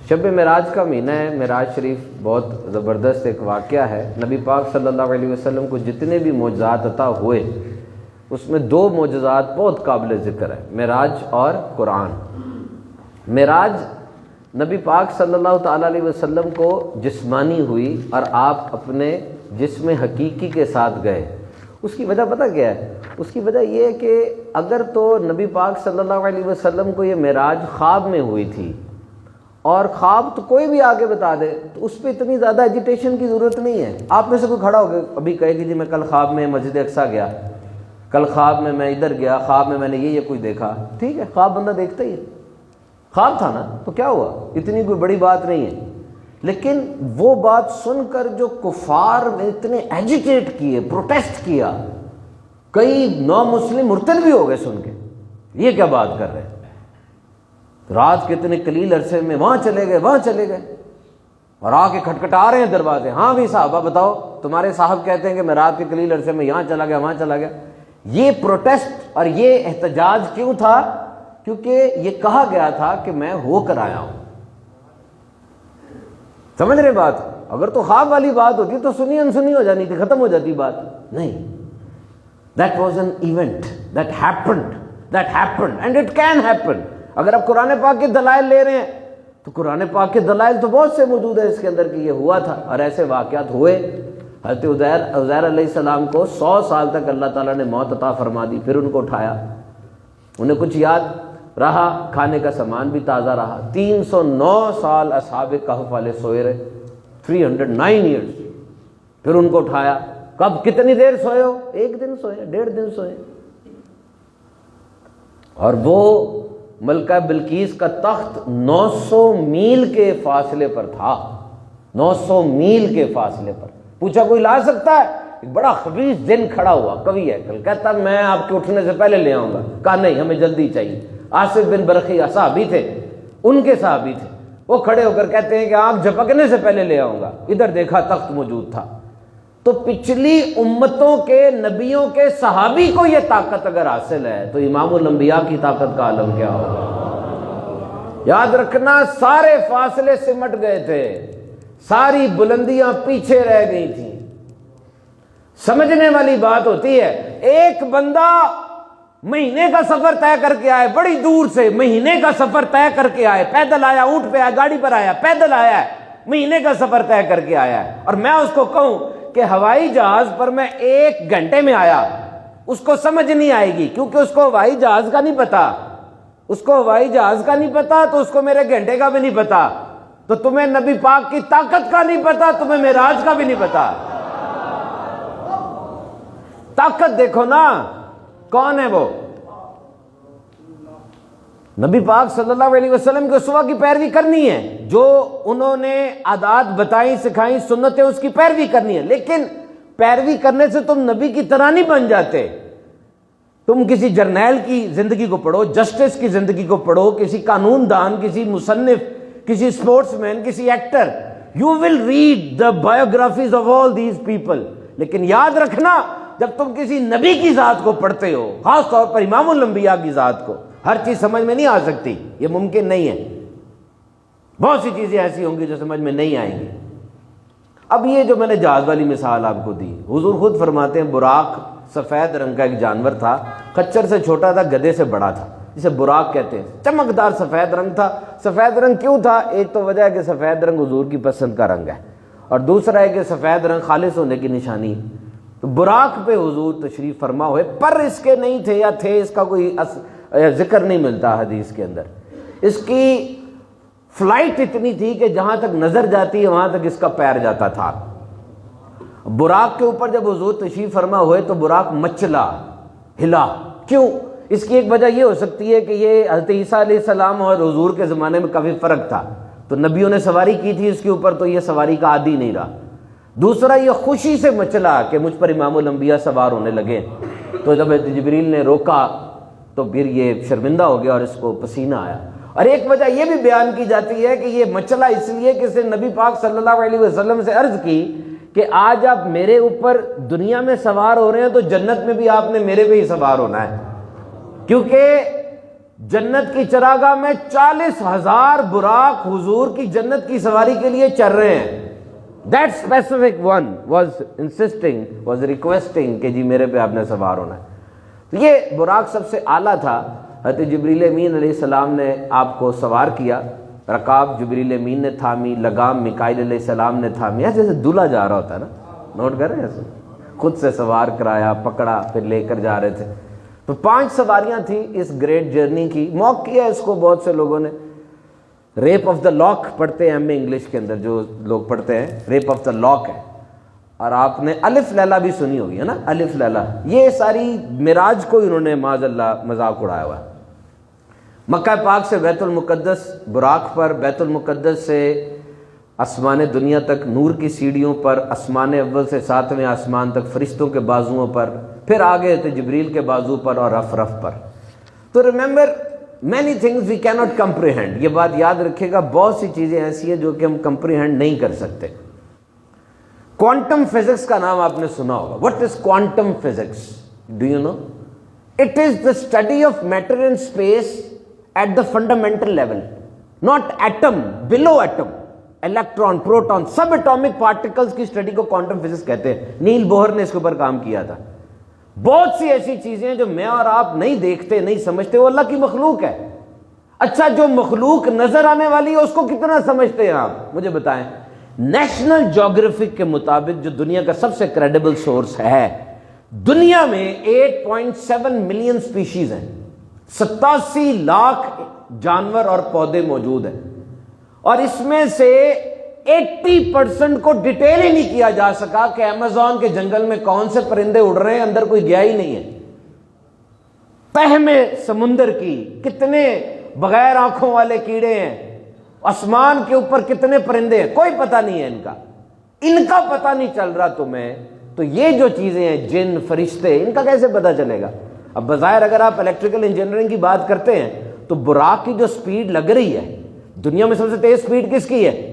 شب معراج کا مہینہ ہے۔ معراج شریف بہت زبردست ایک واقعہ ہے۔ نبی پاک صلی اللہ علیہ وسلم کو جتنے بھی معجزات عطا ہوئے اس میں دو معجزات بہت قابل ذکر ہے، معراج اور قرآن۔ معراج نبی پاک صلی اللہ تعالیٰ علیہ وسلم کو جسمانی ہوئی اور آپ اپنے جسم حقیقی کے ساتھ گئے۔ اس کی وجہ پتہ کیا ہے؟ اس کی وجہ یہ ہے کہ اگر تو نبی پاک صلی اللہ علیہ وسلم کو یہ معراج خواب میں ہوئی تھی، اور خواب تو کوئی بھی آگے بتا دے تو اس پہ اتنی زیادہ ایجیٹیشن کی ضرورت نہیں ہے۔ آپ میں سے کوئی کھڑا ہو گیا ابھی کہے کہ جی میں کل خواب میں مسجد اقصیٰ گیا، کل خواب میں ادھر گیا، خواب میں نے یہ کچھ دیکھا، ٹھیک ہے، خواب بندہ دیکھتا ہی ہے، خواب تھا نا تو کیا ہوا، اتنی کوئی بڑی بات نہیں ہے۔ لیکن وہ بات سن کر جو کفار نے اتنے ایجیٹیٹ کیے، پروٹیسٹ کیا، کئی نو مسلم مرتد بھی ہو گئے سن کے، یہ کیا بات کر رہے ہیں، رات کے اتنے قلیل عرصے میں وہاں چلے گئے اور آ کے کھٹکھٹا رہے ہیں دروازے، ہاں بھی صحابہ بتاؤ، تمہارے صاحب کہتے ہیں کہ میں رات کے قلیل عرصے میں یہاں چلا گیا وہاں چلا گیا۔ یہ پروٹیسٹ اور یہ احتجاج کیوں تھا؟ کیونکہ یہ کہا گیا تھا کہ میں ہو کر آیا ہوں۔ سمجھ رہے بات؟ اگر تو خواب والی بات ہوتی تو سنی انسنی ہو جانی تھی، ختم ہو جاتی بات، نہیں۔ That was an event that happened and it can happen۔ اگر آپ قرآن پاک کے دلائل لے رہے ہیں تو قرآن پاک کے دلائل تو بہت سے موجود ہیں اس کے اندر کہ یہ ہوا تھا، اور ایسے واقعات ہوئے۔ حضرت عزیر علیہ السلام کو 100 سال تک اللہ تعالیٰ نے موت عطا فرما دی، پھر ان کو اٹھایا، انہیں کچھ یاد رہا، کھانے کا سامان بھی تازہ رہا۔ 309 سال اصحاب کہف والے سوئے رہے، 309 ایئرز، پھر ان کو اٹھایا۔ کب کتنی دیر سوئے ہو؟ 1 دن سوئے، 1.5 دن سوئے، اور وہ ملکہ بلقیس کا تخت 900 میل کے فاصلے پر تھا، 900 میل کے فاصلے پر۔ پوچھا کوئی لا سکتا ہے؟ ایک بڑا خبیث دن کھڑا ہوا، کبھی ہے کل کہتا میں آپ کے اٹھنے سے پہلے لے آؤں گا، کہا نہیں ہمیں جلدی چاہیے۔ آصف بن برقی صحابی تھے، ان کے صحابی تھے، وہ کھڑے ہو کر کہتے ہیں کہ آپ جھپکنے سے پہلے لے آؤں گا، ادھر دیکھا تخت موجود تھا۔ تو پچھلی امتوں کے نبیوں کے صحابی کو یہ طاقت اگر حاصل ہے تو امام الانبیاء کی طاقت کا عالم کیا ہوگا؟ یاد رکھنا سارے فاصلے سمٹ گئے تھے، ساری بلندیاں پیچھے رہ گئی تھیں۔ سمجھنے والی بات ہوتی ہے، ایک بندہ مہینے کا سفر طے کر کے آئے، بڑی دور سے مہینے کا سفر طے کر کے آئے، پیدل آیا، اونٹ پہ آیا، گاڑی پر آیا، پیدل آیا ہے، مہینے کا سفر طے کر کے آیا ہے، اور میں اس کو کہوں کہ ہوائی جہاز پر میں 1 گھنٹے میں آیا، اس کو سمجھ نہیں آئے گی، کیونکہ اس کو ہوائی جہاز کا نہیں پتا، اس کو ہوائی جہاز کا نہیں پتا تو اس کو میرے گھنٹے کا بھی نہیں پتا، تو تمہیں نبی پاک کی طاقت کا نہیں پتا، تمہیں معراج کا بھی نہیں پتا۔ طاقت دیکھو نا، کون ہے وہ؟ نبی پاک صلی اللہ علیہ وسلم کے اسوہ کی پیروی کرنی ہے، جو انہوں نے عادات بتائیں سکھائیں سنتیں اس کی پیروی کرنی ہے، لیکن پیروی کرنے سے تم نبی کی طرح نہیں بن جاتے۔ تم کسی جرنیل کی زندگی کو پڑھو، جسٹس کی زندگی کو پڑھو، کسی قانون دان، کسی مصنف، کسی اسپورٹس مین، کسی actor, you will read the biographies of all these people, لیکن یاد رکھنا جب تم کسی نبی کی ذات کو پڑھتے ہو، خاص طور پر امام الانبیاء کی ذات کو، ہر چیز سمجھ میں نہیں آ سکتی، یہ ممکن نہیں ہے، بہت سی چیزیں ایسی ہوں گی جو سمجھ میں نہیں آئیں گی۔ اب یہ جو میں نے جہاز والی مثال آپ کو دی، حضور خود فرماتے ہیں براق سفید رنگ کا ایک جانور تھا، خچر سے چھوٹا تھا، گدھے سے بڑا تھا، جسے براق کہتے ہیں، چمکدار سفید رنگ تھا۔ سفید رنگ کیوں تھا؟ ایک تو وجہ ہے کہ سفید رنگ حضور کی پسند کا رنگ ہے، اور دوسرا ہے کہ سفید رنگ خالص ہونے کی نشانی ہے۔ تو براق پہ حضور تشریف فرما ہوئے، پر اس کے نہیں تھے یا تھے اس کا کوئی ذکر نہیں ملتا حدیث کے اندر۔ اس کی فلائٹ اتنی تھی کہ جہاں تک نظر جاتی ہے وہاں تک اس کا پیر جاتا تھا۔ براق کے اوپر جب حضور تشریف فرما ہوئے تو براق مچلا، ہلا، کیوں؟ اس کی ایک وجہ یہ ہو سکتی ہے کہ یہ حضرت عیسیٰ علیہ السلام اور حضور کے زمانے میں کافی فرق تھا، تو نبیوں نے سواری کی تھی اس کے اوپر، تو یہ سواری کا عادی نہیں رہا۔ دوسرا یہ خوشی سے مچلا کہ مجھ پر امام الانبیاء سوار ہونے لگے، تو جب جبریل نے روکا تو پھر یہ شرمندہ ہو گیا اور اس کو پسینہ آیا۔ اور ایک وجہ یہ بھی بیان کی جاتی ہے کہ یہ مچلا اس لیے کہ اس نے نبی پاک صلی اللہ علیہ وسلم سے عرض کی کہ آج آپ میرے اوپر دنیا میں سوار ہو رہے ہیں تو جنت میں بھی آپ نے میرے پہ ہی سوار ہونا ہے، کیونکہ جنت کی چراگاہ میں 40,000 براق حضور کی جنت کی سواری کے لیے چل رہے ہیں. That specific one was insisting, was requesting کہ جی میرے پہ آپ نے سوار ہونا ہے. تو یہ براق سب سے اعلیٰ تھا. حضرت جبریل امین علیہ السلام نے آپ کو سوار کیا. رکاب جبریل امین نے تھامی, لگام میکائیل علیہ السلام نے تھامی. جیسے دولہا جا رہا ہوتا ہے نا, نوٹ کر رہے ہیں, ایسے خود سے سوار کرایا, پکڑا, پھر لے کر جا رہے تھے. تو 5 سواریاں تھیں اس گریٹ جرنی کی. موک کیا اس کو بہت سے لوگوں نے. ریپ آف دا لاک پڑھتے ہیں ہم انگلش کے اندر, جو لوگ پڑھتے ہیں ریپ آف دا لاک ہے. اور آپ نے الف لیلا بھی سنی ہوگی ہے نا, الف لیلا. یہ ساری معراج کو انہوں نے معاذ اللہ مذاق اڑایا ہوا ہے. مکہ پاک سے بیت المقدس براق پر, بیت المقدس سے آسمان دنیا تک نور کی سیڑھیوں پر, آسمان اول سے 7ویں آسمان تک فرشتوں کے بازوؤں پر, پھر آگے تھے جبریل کے بازو پر اور رف رف پر. تو remember many things we cannot comprehend. یہ بات یاد رکھے گا, بہت سی چیزیں ایسی ہیں جو کہ ہم comprehend نہیں کر سکتے. کوانٹم فزکس کا نام آپ نے سنا ہوگا. What is quantum physics? Do you know? It is the study of matter and space at the fundamental level. Not atom, below atom. Electron, proton, sub atomic particles کی اسٹڈی کو quantum physics کہتے ہیں. نیل بوہر نے اس کے اوپر کام کیا تھا. بہت سی ایسی چیزیں جو میں اور آپ نہیں دیکھتے, نہیں سمجھتے, وہ اللہ کی مخلوق ہے. اچھا, جو مخلوق نظر آنے والی ہے اس کو کتنا سمجھتے ہیں آپ, مجھے بتائیں. نیشنل جیوگرافک کے مطابق, جو دنیا کا سب سے کریڈیبل سورس ہے, دنیا میں 8.7 ملین سپیشیز ہیں. 87 لاکھ جانور اور پودے موجود ہیں. اور اس میں سے 80% کو ڈیٹیل ہی نہیں کیا جا سکا کہ ایمیزون کے جنگل میں کون سے پرندے اڑ رہے ہیں, اندر کوئی گیا ہی نہیں ہے. تہ میں سمندر کی کتنے بغیر آنکھوں والے کیڑے ہیں, آسمان کے اوپر کتنے پرندے ہیں, کوئی پتہ نہیں ہے ان کا پتہ نہیں چل رہا تمہیں. تو یہ جو چیزیں ہیں, جن, فرشتے, ان کا کیسے پتہ چلے گا؟ اب بظاہر اگر آپ الیکٹریکل انجینئرنگ کی بات کرتے ہیں تو براق کی جو سپیڈ لگ رہی ہے, دنیا میں سب سے تیز سپیڈ کس کی ہے؟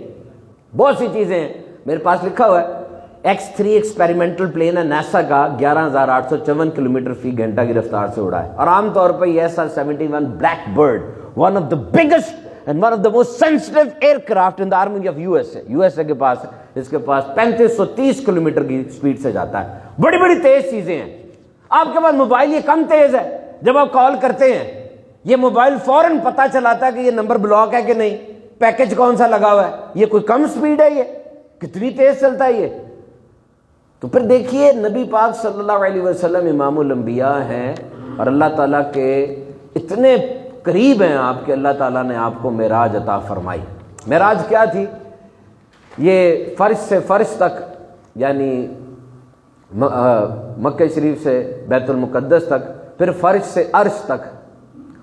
بہت سی چیزیں ہیں. میرے پاس لکھا ہوا ہے X3 ایکسپیریمنٹل پلین ہے ناسا کا, 11,854 کلومیٹر فی گھنٹہ کی رفتار سے اڑا ہے. اور عام طور پر یہ SR-71 black bird, one of the biggest and one of the most sensitive aircraft in the army of USA کے پاس, اس کے پاس 3530 کلومیٹر کی سپیڈ سے جاتا ہے. بڑی بڑی تیز چیزیں ہیں. آپ کے پاس موبائل یہ کم تیز ہے, جب آپ کال کرتے ہیں یہ موبائل فوراً پتہ چلاتا ہے کہ یہ نمبر بلاک ہے کہ نہیں, پیکج کون سا لگا ہوا ہے. یہ کوئی کم سپیڈ ہے, یہ کتنی تیز چلتا ہے یہ. تو پھر دیکھیے, نبی پاک صلی اللہ علیہ وسلم امام الانبیاء ہیں اور اللہ تعالیٰ کے اتنے قریب ہیں آپ کہ اللہ تعالیٰ نے آپ کو معراج عطا فرمائی. معراج کیا تھی؟ یہ فرش سے فرش تک, یعنی مکہ شریف سے بیت المقدس تک, پھر فرش سے عرش تک.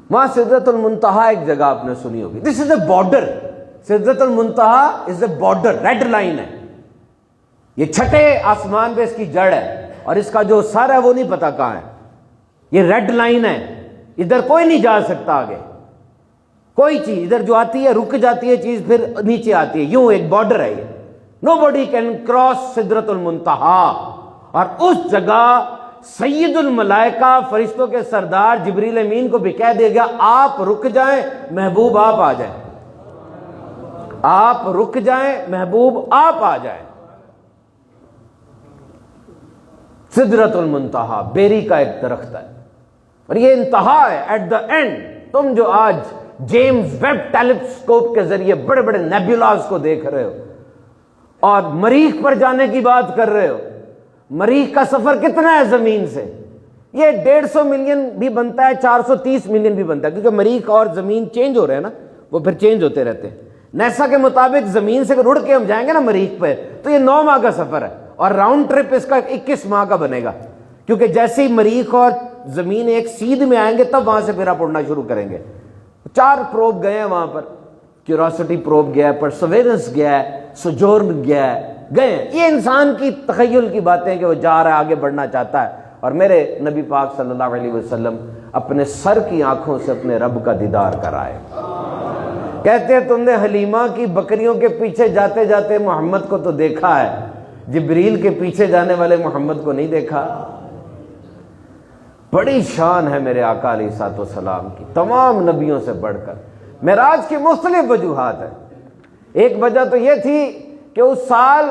وہاں سدرۃ المنتہا ایک جگہ آپ نے سنی ہوگی. دس از اے بارڈر. سدرۃ المنتہا از اے بارڈر, ریڈ لائن ہے. یہ چھٹے آسمان پہ اس کی جڑ ہے, اور اس کا جو سر ہے وہ نہیں پتا کہاں ہے. یہ ریڈ لائن ہے, ادھر کوئی نہیں جا سکتا آگے. کوئی چیز ادھر جو آتی ہے رک جاتی ہے چیز, پھر نیچے آتی ہے. یوں ایک بارڈر ہے یہ. نو باڈی کین کراس سدرۃ المنتہا. اور اس جگہ سید الملائکہ, فرشتوں کے سردار جبریل امین کو بھی کہہ دے گا آپ رک جائیں, محبوب آپ آ جائیں. آپ رک جائیں, محبوب آپ آ جائیں. سدرۃ المنتہا بیری کا ایک درخت ہے, اور یہ انتہا ہے, ایٹ دا اینڈ. تم جو آج جیمز ویب ٹیلیسکوپ کے ذریعے بڑے بڑے نیبولاز کو دیکھ رہے ہو اور مریخ پر جانے کی بات کر رہے ہو, مریخ کا سفر کتنا ہے زمین سے؟ یہ 150 ملین بھی بنتا ہے, 430 ملین بھی بنتا ہے, کیونکہ مریخ اور زمین چینج ہو رہے ہیں نا, وہ پھر چینج ہوتے رہتے ہیں. نیسا کے مطابق زمین سے اڑ کے ہم جائیں گے نا مریخ پہ, تو یہ 9 ماہ کا سفر ہے, اور راؤنڈ ٹرپ اس کا 21 ماہ کا بنے گا. کیونکہ جیسے ہی مریخ اور زمین ایک سیدھ میں آئیں گے تب وہاں سے پھر آپ اڑنا شروع کریں گے. 4 پروب گئے ہیں وہاں پر. کیوریوسٹی پروب گیا ہے, پرسیورنس گیا ہے, سوجورن گیا ہے, گئے ہیں. یہ انسان کی تخیل کی باتیں کہ وہ جا رہا ہے, آگے بڑھنا چاہتا ہے. اور میرے نبی پاک صلی اللہ علیہ وسلم اپنے سر کی آنکھوں سے اپنے رب کا دیدار کرائے. کہتے ہیں تم نے حلیمہ کی بکریوں کے پیچھے جاتے جاتے محمد کو تو دیکھا ہے, جبریل کے پیچھے جانے والے محمد کو نہیں دیکھا. بڑی شان ہے میرے آقا علیہ الصلوۃ والسلام کی، تمام نبیوں سے بڑھ کر۔ معراج کی مختلف وجوہات ہیں۔ ایک وجہ تو یہ تھی کہ اس سال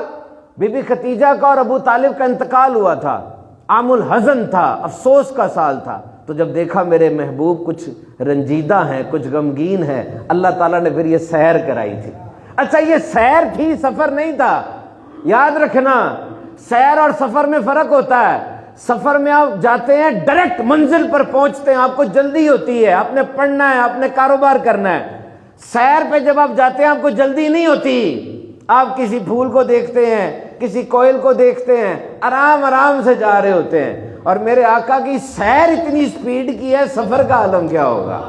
بی بی خدیجہ کا اور ابو طالب کا انتقال ہوا تھا، عام الحزن تھا، افسوس کا سال تھا۔ تو جب دیکھا میرے محبوب کچھ رنجیدہ ہیں، کچھ غمگین ہیں، اللہ تعالیٰ نے پھر یہ سیر کرائی تھی۔ اچھا یہ سیر تھی، سفر نہیں تھا، یاد رکھنا سیر اور سفر میں فرق ہوتا ہے۔ سفر میں آپ جاتے ہیں ڈائریکٹ منزل پر پہنچتے ہیں، آپ کو جلدی ہوتی ہے، آپ نے پڑھنا ہے، آپ نے کاروبار کرنا ہے۔ سیر پہ جب آپ جاتے ہیں آپ کو جلدی نہیں ہوتی، آپ کسی پھول کو دیکھتے ہیں، کسی کوئل کو دیکھتے ہیں، آرام آرام سے جا رہے ہوتے ہیں۔ اور میرے آقا کی سیر اتنی سپیڈ کی ہے، سفر کا عالم کیا ہوگا۔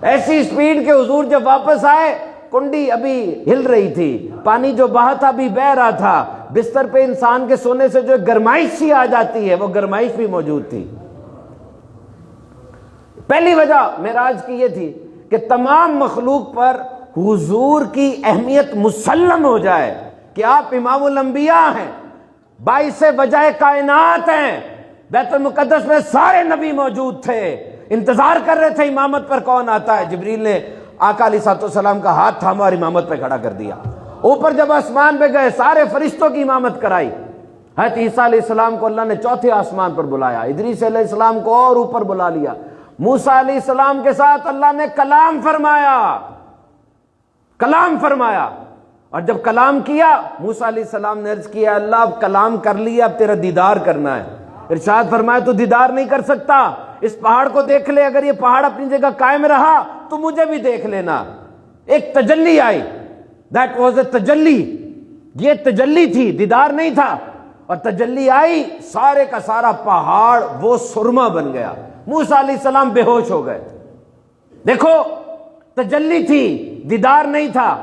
ایسی سپیڈ کہ حضور جب واپس آئے کنڈی ابھی ہل رہی تھی، پانی جو بہا تھا ابھی بہہ رہا تھا، بستر پہ انسان کے سونے سے جو گرمائش سی آ جاتی ہے وہ گرمائش بھی موجود تھی۔ پہلی وجہ معراج کی یہ تھی کہ تمام مخلوق پر حضور کی اہمیت مسلم ہو جائے کہ آپ امام الانبیاء ہیں، باعث وجہ کائنات ہیں۔ بیت المقدس میں سارے نبی موجود تھے، انتظار کر رہے تھے امامت پر کون آتا ہے۔ جبریل نے آقا علیہ الصلوۃ والسلام کا ہاتھ تھاما اور امامت پہ کھڑا کر دیا۔ اوپر جب آسمان پہ گئے سارے فرشتوں کی امامت کرائی۔ حضرت عیسیٰ علیہ السلام کو اللہ نے چوتھے آسمان پر بلایا، ادریس علیہ السلام کو اور اوپر بلا لیا، موسیٰ علیہ السلام کے ساتھ اللہ نے کلام فرمایا۔ اور جب کلام کیا موسیٰ علیہ السلام نے عرض کیا اللہ اب کلام کر لیا، اب تیرا دیدار کرنا ہے۔ ارشاد فرمایا تو دیدار نہیں کر سکتا، اس پہاڑ کو دیکھ لے، اگر یہ پہاڑ اپنی جگہ قائم رہا تو مجھے بھی دیکھ لینا۔ ایک تجلی آئی، دیٹ واز اے تجلی، یہ تجلی تھی، دیدار نہیں تھا۔ اور تجلی آئی، سارے کا سارا پہاڑ وہ سرما بن گیا، موسیٰ علیہ السلام بے ہوش ہو گئے۔ دیکھو تجلی تھی، دیدار نہیں تھا،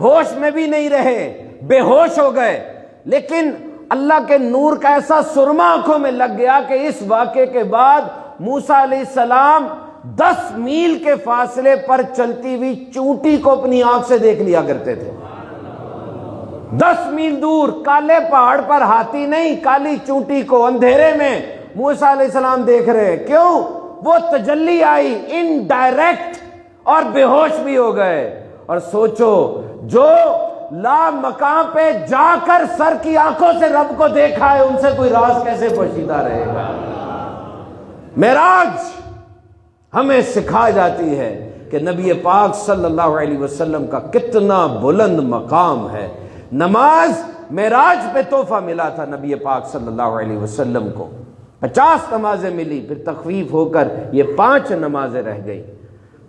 ہوش میں بھی نہیں رہے، بے ہوش ہو گئے۔ لیکن اللہ کے نور کا ایسا سرما آنکھوں میں لگ گیا کہ اس واقعے کے بعد موسیٰ علیہ السلام 10 میل کے فاصلے پر چلتی ہوئی چونٹی کو اپنی آنکھ سے دیکھ لیا کرتے تھے۔ 10 میل دور کالے پہاڑ پر ہاتھی نہیں، کالی چونٹی کو اندھیرے میں موسیٰ علیہ السلام دیکھ رہے ہیں۔ کیوں؟ وہ تجلی آئی انڈائریکٹ، اور بے ہوش بھی ہو گئے۔ اور سوچو جو لا مقام پہ جا کر سر کی آنکھوں سے رب کو دیکھا ہے، ان سے کوئی راز کیسے پوشیدہ رہے گا۔ معراج ہمیں سکھا جاتی ہے کہ نبی پاک صلی اللہ علیہ وسلم کا کتنا بلند مقام ہے۔ نماز معراج پہ تحفہ ملا تھا نبی پاک صلی اللہ علیہ وسلم کو، 50 نمازیں ملی، پھر تخفیف ہو کر یہ 5 نمازیں رہ گئی۔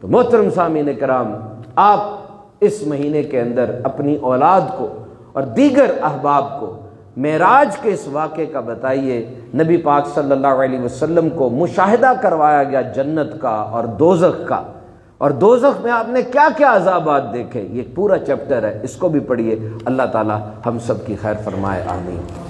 تو محترم سامعین کرام، آپ اس مہینے کے اندر اپنی اولاد کو اور دیگر احباب کو معراج کے اس واقعے کا بتائیے۔ نبی پاک صلی اللہ علیہ وسلم کو مشاہدہ کروایا گیا جنت کا اور دوزخ کا، اور دوزخ میں آپ نے کیا کیا عذابات دیکھے، یہ پورا چیپٹر ہے، اس کو بھی پڑھیے۔ اللہ تعالی ہم سب کی خیر فرمائے، آمین۔